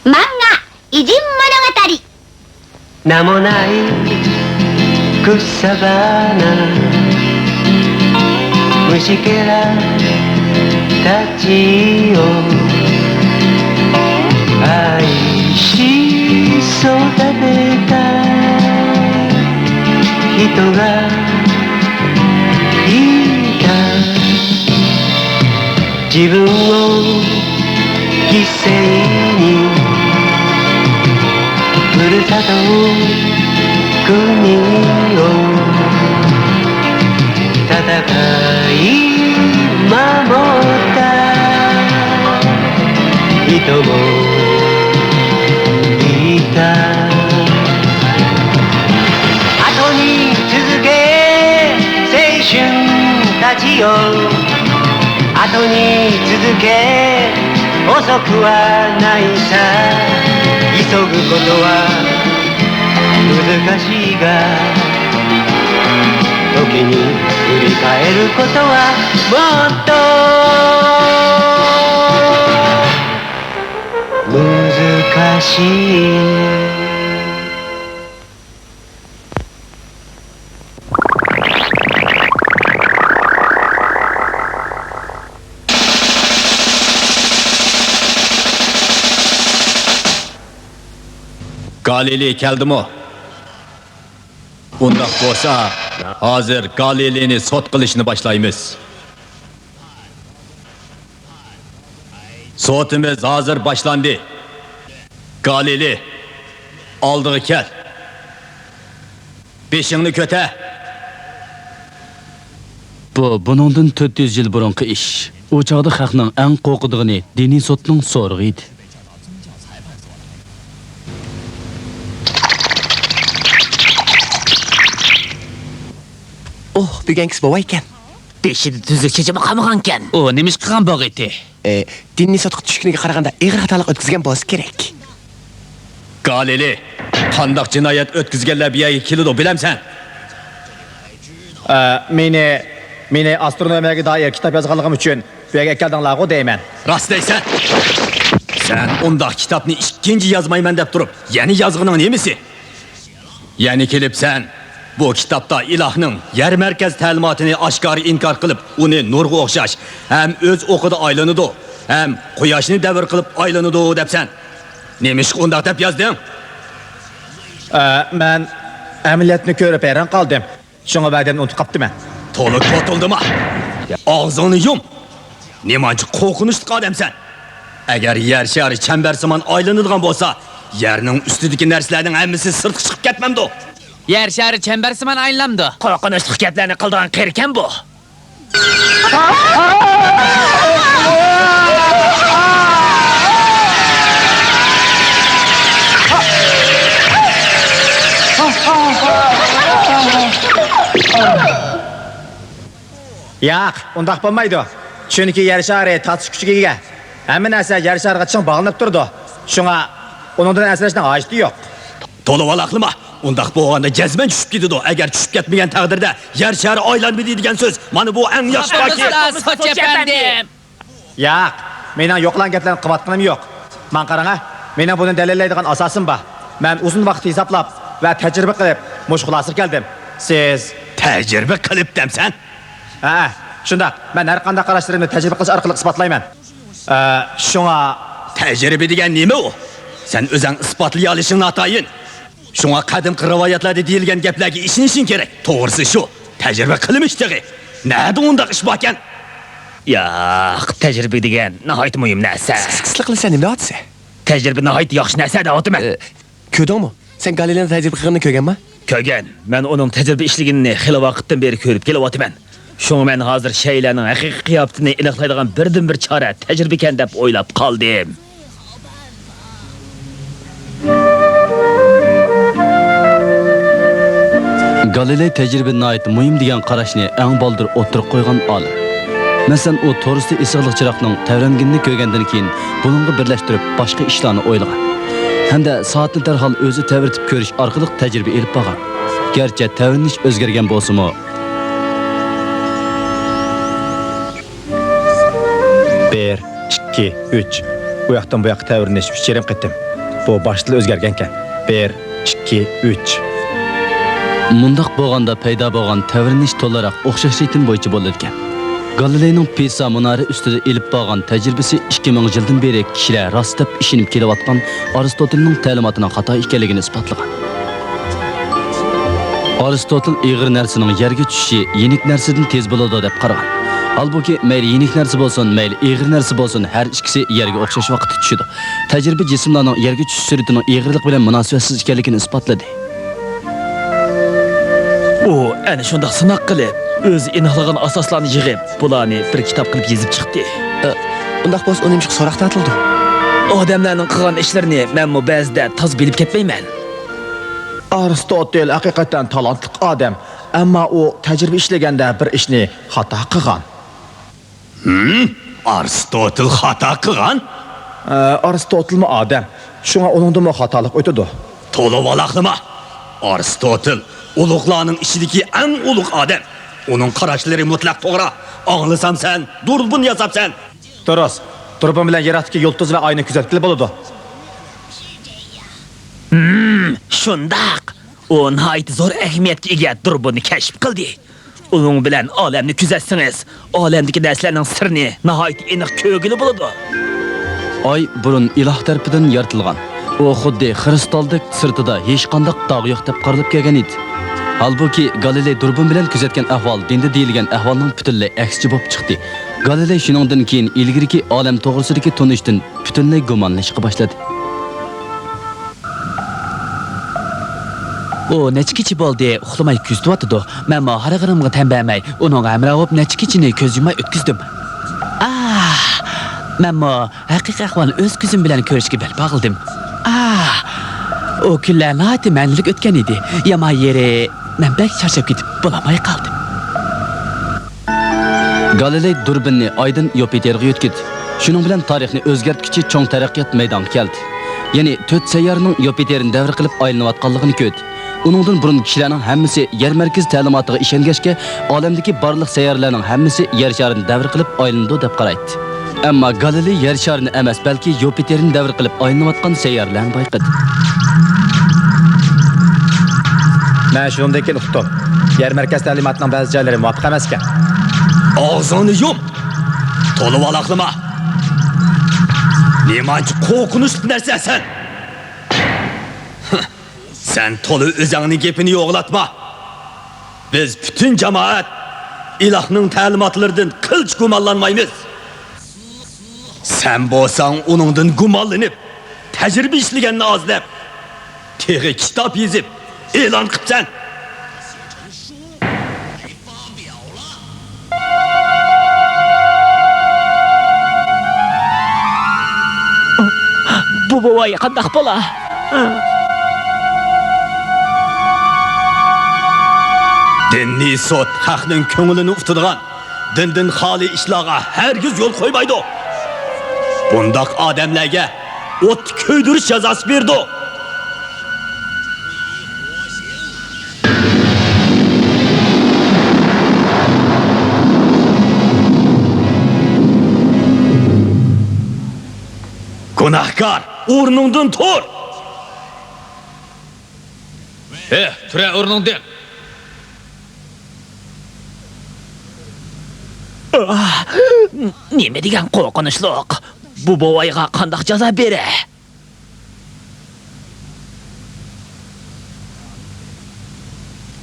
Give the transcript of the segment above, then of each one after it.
漫画偉人物語。名もない草花虫けらたちを愛し育てた人がいた。自分を犠牲にふるさと国を戦い守った人もいた。後に続け青春たちよ、後に続け遅くはないさ。急ぐことは難しいが、時に振り返ることはもっと難しい。Galili keldimi? Undaq bo'lsa, hozir Galilini sot qilishni boshlaymiz. Sotimiz hozir boshlandi. Galili, oldiga kel. Beshingni ko'ta. Buningdan 400 yil burungi ish. U chaqda xalqning eng qo'rqadigini diniy sotning so'rig'i edi. Bugungi bo'y ekan. Beshida tuzukchacha qamagan ekan. O nima ish qilgan bog' edi? Diniy sotga tushganiga qaraganda ig'ir xatolik o'tkazgan bo'lsa kerak. Galili, qandoq jinoyat o'tkazganlar bu yerga keladi, bilamsan? Meni astronomiyaga doir kitob yozganligim uchun bu yerga keldinglar-ku deyman. Rost deysan? Sen undaq kitobni ikkinchi yozmayman deb turib, yana yozg'ining nemisi? Yani kelibsan, bu kitobda ilohning yer markaz ta'limotini oshkora inkor qilib, uni nurga o'xshash, ham o'z o'qida aylanadi, ham quyoshni davr qilib aylanadi debsan. Nemish undaq deb yozding? Men amaliyotni ko'rib hayron qoldim. Shunga ba'dan unutib qopdiman. To'liq qotildimi? Og'zingni yum. Nemanchi qo'rqinchli odamsan? Agar yer shari chambarsimon aylanadigan bo'lsa, yerning ustidagi narsalarning hammasi sirtqa chiqib ketmamdi. Yer shari chambarsimon aylanamdi. Qo'rqinchli gaplarni qildigan qerikan bu. Yo'q, undaq bo'lmaydi. Chunki yer shari tatish kuchiga ega. Hamma narsa yer shariga chiq bog'lanib turdi. Shunga uningdan asrashning hojati yo'q. To'liq aqlima. Undaq bo'lganda jazman tushib ketadi. Agar tushib ketmagan taqdirda yer shari aylanmaydi degan so'z. Mana bu eng yaxshi paket. So'chapandim. Yo'q, mening yo'qlan gaplarni qilayotganim yo'q. Men qarang, mening buni dalillaydigan asosim bor. Men uzun vaqt hisoblab va tajriba qilib mushg'ulosir keldim. Siz tajriba qilib demsan? Ha, shunda men har qanday qarashlarni tajriba qilish orqali isbotlayman. Shunga tajriba degan nima u? Sen o'zing isbotlay olishing notayin. Shunga qadimgi rivoyatlarda deyilgan gaplarga ishonishing kerak. To'g'risi shu, tajriba qilmishdigi. Nada undaq ish borkan? Yo'q, tajriba degan nihoyat muhim narsa. Qisqa qilsan nima deyapsiz? Tajriba nihoyat yaxshi narsa deyapman. Ko'rdingmi? Sen Galilini tajriba qilganini ko'rganmi? Ko'rgan. Men uning tajriba ishligini xili vaqtdan beri ko'rib kelyapman. Shunga men hozir shaylarning haqiqiy qiyofatini aniqlaydigan birdan-bir chora tajriba ekan deb o'ylab qoldim. Galiley tajriba nihoyat muhim degan qarashni eng boldir o'tirib qo'ygan olim. Masalan, u to'g'risida isig'liq chiroqning tavranganini ko'rgandan keyin buningga birlashtirib boshqa ishlarni o'ylagan. Hamda soatni darhol o'zi tavirtib ko'rish orqali tajriba elib bo'lgan. Garchi tavrinish o'zgargan bo'lsa-mu, 1, 2, 3. Bu yoqdan bu yoqqa tavrinish 3 yerim qetdim. bu başlığı o'zgargankan. 1, 2, 3. Mundaq bo'lganda paydo bo'lgan tavrinish to'laroq o'xshash ritim bo'yicha bo'lar ekan. Galileyning Pisa munari ustida ilib bo'lgan tajribasi 2000 yildan beri kishilar rostab ishinib kelayotgan Aristotelning ta'limotining xato ekanligini isbotlagan. Aristotel ig'ir narsaning yerga tushishi yenik narsadan tez bo'ladi deb qaragan. Halbuki mayli yenik narsa bo'lsin, mayli ig'ir narsa bo'lsin, har ikkisi yerga o'xshash vaqtda tushadi. Tajriba jismlarning yerga tushish sur'atining ig'irlik bilan munosabatsiz ekanligini isbotladi. U ana shundoq sinoq qilib, o'z aniqlagan asoslarni yig'ib, bularni bir kitob qilib yozib chiqdi. Undaq bo'lsa, uni nechuk so'roqdan atildi? Odamlarning qilgan ishlarini men ba'zida toz bilib ketmayman. Aristotel haqiqatan talantli odam, ammo u tajriba ishlaganda bir ishni xato qilgan. Aristotel xato qilgan? Aristotelmi odam? Shunga uningda xatolik o'tadi. To'liq valaqlama. Aristotel ulug'larning ichidagi eng ulug' odam. Uning qarashlari mutlaq to'g'ri. Anglasam sen, durbun yasabsan. To'g'ri. Durbun bilan yer ostidagi yulduz va oyni kuzatib bo'ladi. Shundoq. U nihoyat zo'r ahamiyatga ega durbunni kashf qildi. Uning bilan olamni kuzatsangiz, olamdagi narsalarning sirni nihoyat aniq ko'rgili bo'ladi. Oy burun iloh tarafidan yaratilgan. U xuddi kristaldek sirtida hech qanday dog' yo'q deb qaralib kelgan edi. Halbuki Galiley durbun bilan kuzatgan ahvol dinda deyilgan ahvolning butunlay aksicha bo'lib chiqdi. Galiley shuningdan keyin ilgiriki olam to'g'risidagi tunishdan butunlay gumonlashga boshladi. O nechkichi bo'ldi, uxlamay kuzatdi. Men maharagirimga tanbamay, uning amravib nechkichini ko'z yumay o'tkizdim. Men haqiqiy ahvolni o'z ko'zim bilan ko'rishga bel bag'ildim. O kunlarni aytib ma'nilik o'tgan edi. Yama yeri men bek charchab ketib bo'lamay qoldim. Galiley durbinni Oydan Yupiterga yo'tkazdi. Shuning bilan tarixni o'zgartkichi cho'ng taraqqiyot maydoniga keldi. Ya'ni 4 sayyorning Yupiterni davr qilib aylanayotganligini ko'rdi. Uningdan burun kishilarning hammasi yer markaz ta'limotiga ishongashga, olamdagi barliq sayyorlarning hammasi yer sharini davr qilib aylanadi deb qaraydi. Ammo Galiley yer sharini emas, balki Yupiterni davr qilib aylanayotgan sayyorlarni bayqadi. Men shundan keyin uqdim. Yer markaz ta'limotining ba'zi joylari muvofiq emas ekan. Og'zingni yum. To'liq valaqlama. Nemanchi qo'rqinchli narsa sen? Sen to'liq o'zingning gapini yo'g'latma. Biz butun jamoat ilohning ta'limotlaridan qilch gumonlanmaymiz. Sen bo'lsang uningdan gumonlanib, tajriba ishlaganni ozlab, teg'i kitob yozib, e'lon qilibsan. Bu bovoy qanday bo'la? Dinni sot haqning ko'nglini uftidigan, dindan xoli ishlarga hargiz yo'l qo'ymaydi. Bundaq odamlarga o't ko'ydirish jazosi berdi. Gunohkor, o'rningdan tur. Tura o'rningdan. Nima degan qo'rqinchliq? Bu bovoyga qanday jazo beray?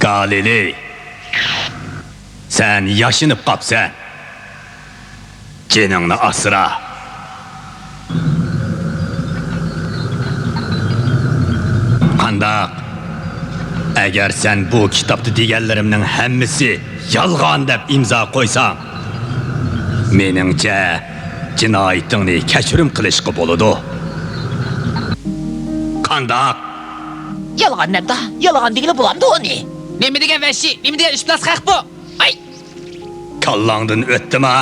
Galiley, sen yaşınıp qapsan. Caningni asra. Qandaq? Agar sen bu kitobda deganlarimning hammasi yolg'on deb imzo qo'ysang, meningcha jinoyatingni kechirim qilishga bo'ladi. Qandaq? Yolg'on nebda? Yolg'on degili bo'lamdi uni. Nima degan vahshiy? Nima degan ishplas haq bu? Ay! Kallangdan o'tdimi?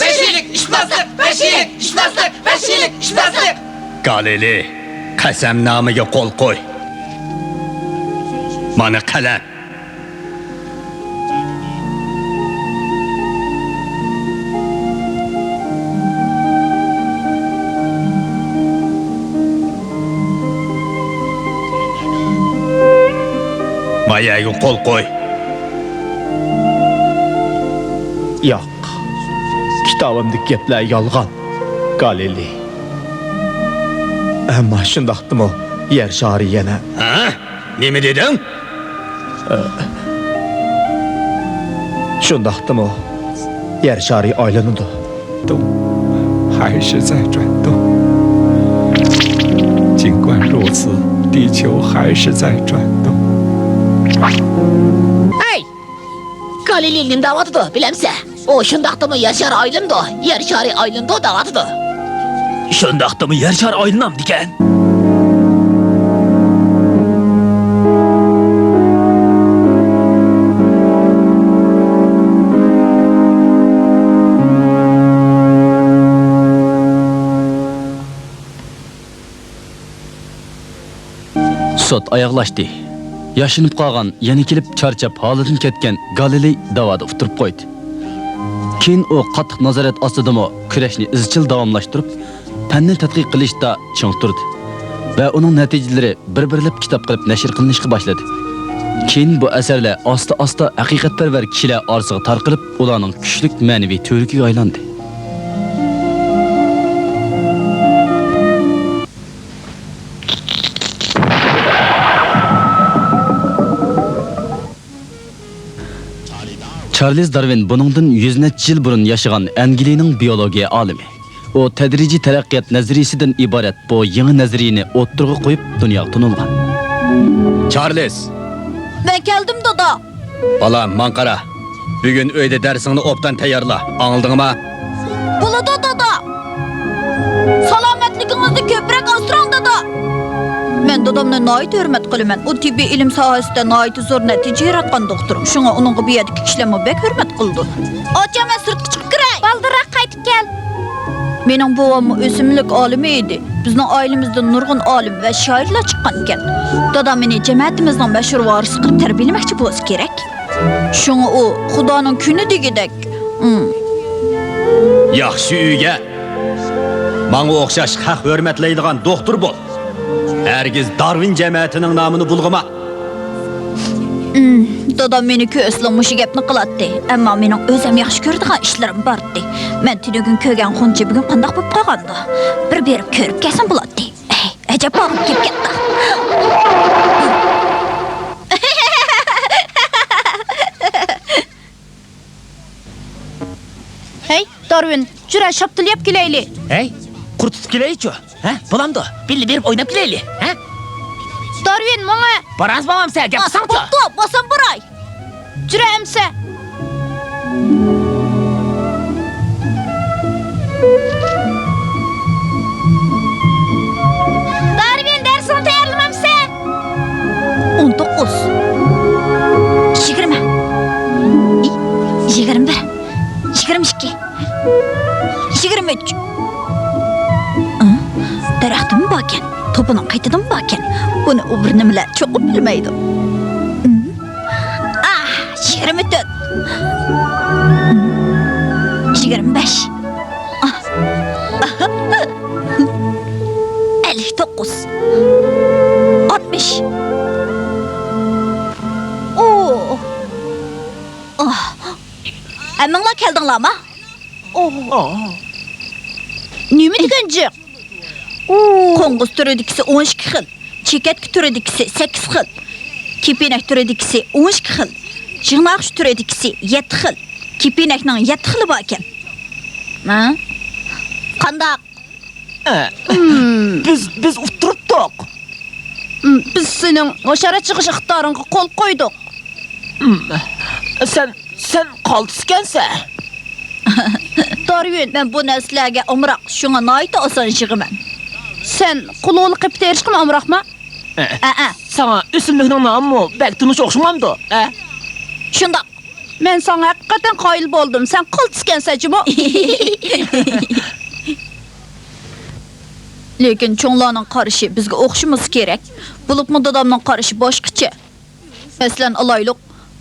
Vahshiylik, ishplaslik, vahshiylik, ishplaslik, vahshiylik, ishplaslik. Galiley, qasamnomaga qo'l qo'y. Mana qalam. Ayağı kol koy. Yo'q. Kitobimdagi gaplar yolg'on. Galiley. Ammo shundaqdimi? Yer shari yana Ha? Nima dedin? shundaqdimi? Yer shari aylanadi. 还是在转动。尽管如此，地球还是在转动。 Ay! Galiley'nin davatıdı, bilemse. O şundaqdı mı yer şarı aylındı, yer şarı aylındı davatıdı. Shundaqdimi yer shari aylanam degan. Sot oyoqlashdi. Yashinib qolgan, yana kelib charchab holidan ketgan Galiley davoda o'tirib qo'ydi. Keyin u qattiq nazorat ostidami kurashni izchil davomlashtirib, fanni tadqiq qilishda ching turdi va uning natijalari bir-birlab kitob qilib nashr qilinishga boshladi. Keyin bu asarlar asta-asta haqiqatparvar kishilar orasiga tarqalib, ularning kuchli ma'naviy to'rikiga aylandi. Charles Darwin buningdan 100 necha yil burun yaşagan Angliyaning biologiya olimi. O tadrijiy taraqqiyot nazariyasidan iborat bu yangi nazariyani o'ttirg'a qo'yib dunyoga tunilgan. Charles, Ben geldim dada. balam, manqara. Bugun uyda darsingni obdan tayyorla. Anladingmi? Buladı dada. Salomatligingizni ko'proq asrang dada. Men dadamni nayt hurmat qilaman. U tibbiy ilm sohasida nayt zo'r natija yaratgan doktor. Shunga uning bu yerdagi kishilarga bek hurmat qildi. Ochama sirtqa chiqib kiray. Baldiroq qaytib kel. Mening buvim o'simlik olimi edi. Bizning oilamizdan nurg'un olim va shoirlar chiqqan ekan. Dadam meni jamoatimizning mashhur varisi qilib tarbiyalamoqchi bo'lsa kerak. Shunga u Xudoning kuni degidek. Yaxshi uyga. Manga o'xshash haq hurmatlaydigan doktor bo'l. Hergiz Darwin cemaatining nomini bulg'ama. Dadam meni ko'zlamushi gapni qiladi. Ammo mening o'zim yaxshi ko'radigan ishlarim bor edi. Men tunugun ko'rgan xuncha bugun qanday bo'lib qolgandi? Bir berib ko'rib kelsam bo'ladi. Ey, ajab bo'lib ketdi. Hey, Darwin, jura shaptilyap kelayli. Hey, qurtib kelaychi. Ha? Bo'lamdi. Billi berib o'ynab kelayli. Ha? Darwin, menga Baramiz babam sen gap qilsangchi. To'p, bosam buray. Jura emsa. Darwin, dersini tayyorlamamsan? 19 20 21 22 23 Daraxtim bakan, to'pining qaytadan bakan. Buni u bir nimalar cho'qib bilmaydi. 24 25 59 60 Oo. Amanglar keldinglarmi? Nima deganji? Qo'ng'iz turidikisi 12 xil, chekatki turidikisi 8 xil, kepenak turidikisi 12 xil, jig'noq turidikisi 7 xil. Kepenakning 7 xili bor ekan. Ha? Qandaq? Biz o'tiribdik. Biz sening o'shara chiqish ixtiyoringga qo'l qo'ydik. Sen qoltiskansan. Darwin, men bu narsalarga umroq, shunga noyta oson yig'iman. Sen qulluqlik qilib terishqimi umroqmi? Sana o'simlikning nomi balki tunish o'xshamamdi. Shundoq. Men sana haqiqatan qoyil bo'ldim. Sen qoltiskansan-chi? Lekin cho'nglarning qarashi bizga o'xshimiz kerak. Bo'libmi dadamning qarashi boshqacha. Masalan, alayliq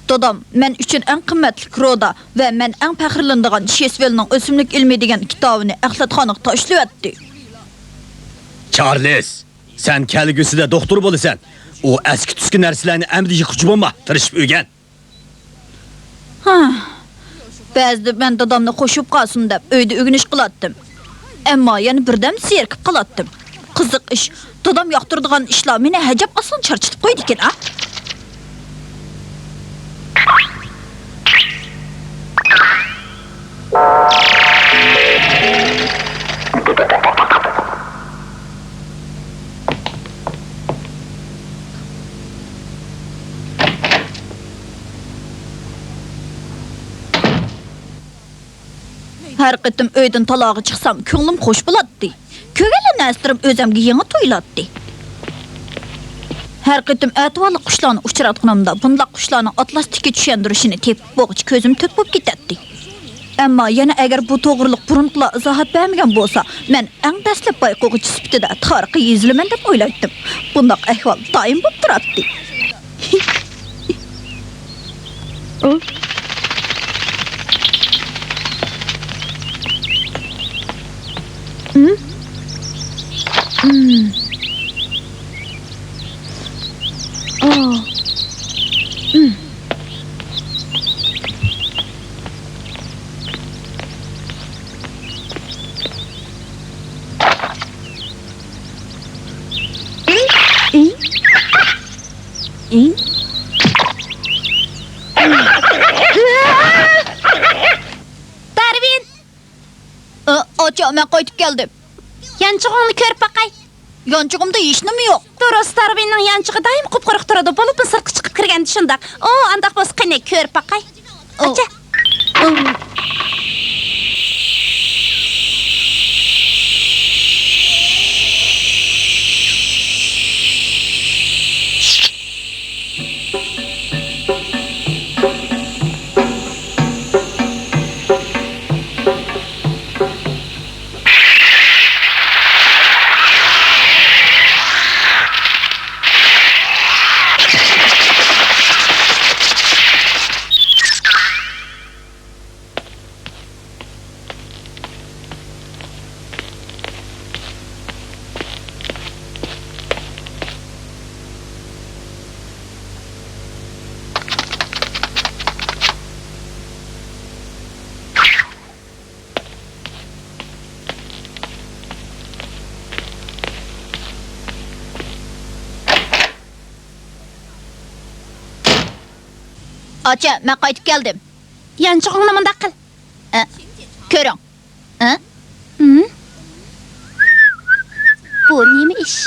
dadam men uchun eng qimmatli roda va men eng faxrlanadigan Shesvelning o'simlik ilmi degan kitobini axlatxonaga tashlayapti. Charles, sen kelgusida doktor bo'lasan. O eski tüskü narsalarni endi yıkıcı olma, tırışıp ögen. Ba'zida men dadamni qo'shib qolsin deb uyda o'g'inish qilatdim. Ammo yana birdan serkib qolatdim. Qiziq ish, dadam yoqtiradigan ishlar meni hajab oson charchatib qo'ydi ekan, a? Her qitim öydən talağı çıxsam, ko'nglim xoş bo'lardi. Ko'rgan narsalarım o'zimga yangi tuyulardi. Her qitim atvorli qushlarni uchratganimda bundaq qushlarning atlasdagi tushuntirishini tepib bo'g'ich ko'zim to'k bo'lib ketadi. Ammo yana agar bu to'g'riliq burunqlar izohat bermagan bo'lsa, men eng dastlab bayqo'g'ich sifatida tarixga yezilaman deb o'ylaydim. Bundaq ahvol doim bo'lib turadi. Darvin, Ocha, men qaytib keldim. yanchig'ingni ko'rib baqay. Yanchig'imda hech nima yo'q. To'g'risi Darvinning yanchig'i doim qop-quruq turadi. Bo'lib sirtqa chiqib kirganda shundoq. O, andaq bo'lsa qani ko'rib baqay. Acha. Ocha, men qaytib keldim. Yanchig'ingni mundaq qil. Ko'ring. Bu nima ish?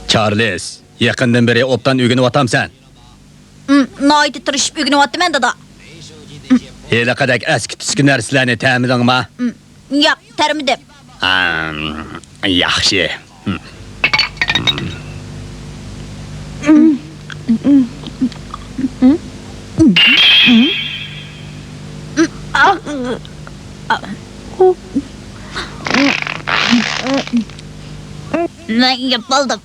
Charles, yaqindan beri obdan o'ginib otamsan. Noyda tirishib o'ginyapman dada. Heliqadak eski tüskü narsalarni ta'midingmi? Yo'q, tarmidim. Yaxshi. Men yapaldım.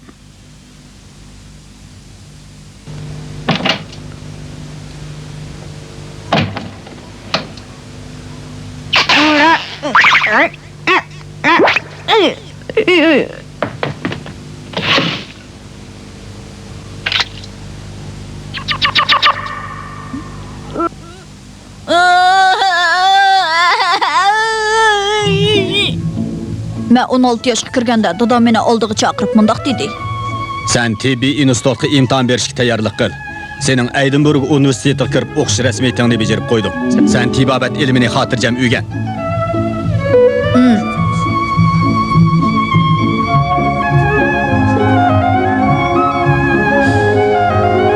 Men 16 yoshga kirganda dadam meni oldiga chaqirib mundaq dedi. Sen tibbiy institutga imtihon berishga tayyorlik qil. Sening Edinburg universitetiga kirib o'qish rasmiyatini bejarib qo'ydim. Sen tibobat ilmini xotirjam o'rgan.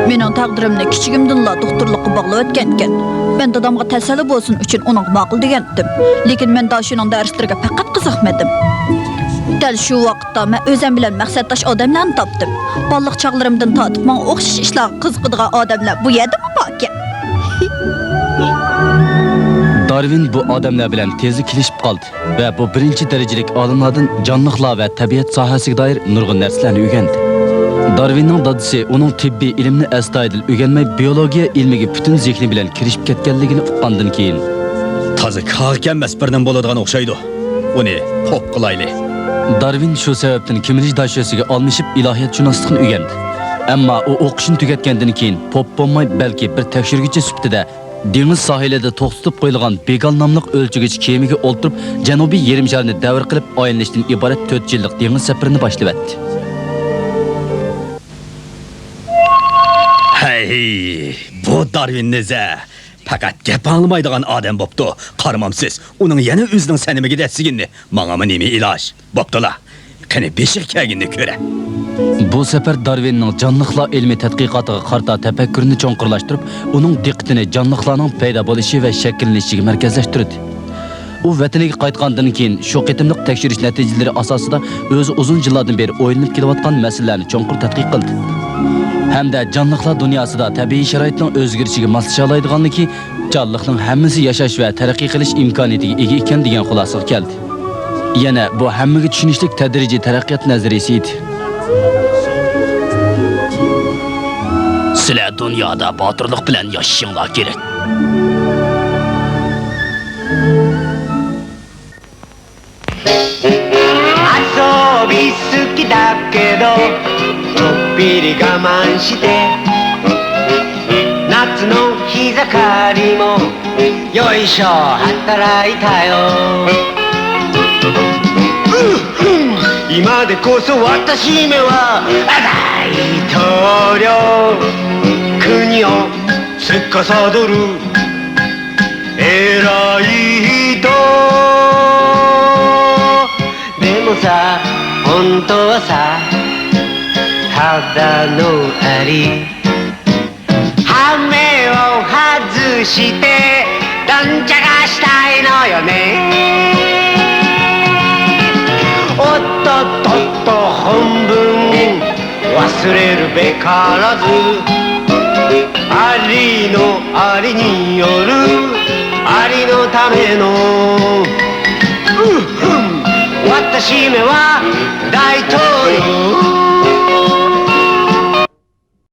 Mening taqdirimni kichigimdinla doktorlikqa bog'lab o'tgan ekan. Men dadamga tasalli bo'lsin uchun uning ma'qul degandim. Lekin men da shuning darslariga faqat qiziqmadim. Dal şu vaqtda men özüm bilen maqsaddaş adamlarni topdim. Balliq chaqlarimdan tatib men o'xshash ishlarga qiziqadigan odamlar bu yerdimi baki? Darwin bu odamlar bilan tezlik kelishib qoldi va bu birinchi darajalik olimlardan jonliqlar va tabiat sohasiga doir nurg'un narsalarni o'rgandi. Darwinning dadisi uning tibbiy ilmni astoydil o'rganmay biologiya ilmiga butun zehni bilan kirishib ketganligini uqqandan keyin Toza kalkanmas birdan bo'ladigan o'xshaydi. Uni pop qilayli. Darwin shu sababdan Cambridge dashasiga almashib ilohiyatshunoslikni o'rgandi. Ammo u o'qishni tugatgandan keyin pop bo'lmay balki bir tekshiruvchi sifatida dengiz sohilida to'xtatib qo'yilgan Begal nomli o'lchagich kemaga o'ltirib Janubiy yarimsharni davr qilib aylanishdan iborat 4 yillik dengiz safarini boshladi. Hey, bu Darwin neza. Fakat gap anlamaydigan odam bo'pti. Qaramamsiz. Uning yana o'zining sanimiga datsigini. Mangami nima iloj? Bo'ptila. Qani beshiq kelginni ko'ra. Bu safar Darwinning jonliqlar ilmiy tadqiqotiga qarta tafakkurini cho'nqirlashtirib, uning diqqatini jonliqlarning paydo bo'lishi va shakllanishiga markazlashtirdi. U vataniga qaytgandan keyin shu qitimliq tekshirish natijalari asosida o'zi uzun yillardan beri o'ylanib kelayotgan masalalarni cho'nqir tadqiq qildi. Hamda jonliqlar dunyosida tabiiy sharoitning o'zgarishiga moslasha oladiganligi, jonliqning hammasi yashash va taraqqiy qilish imkoniyatiga ega ekan degan xulosaga keldi. Yana bu hammaga tushunishlik tadrijiy taraqqiyot nazariyasi edi. Sizlar dunyoda botirlik bilan yashashinglar kerak.遊び好きだけどちょっぴり我慢して夏の日盛りもよいしょ働いたよ今でこそ私めは大統領国を司る偉い人でもさ本当はさただのアリ羽目を外してどんちゃがしたいのよねおっとっとっと本文忘れるべからずありのありによるありのための私めは大統領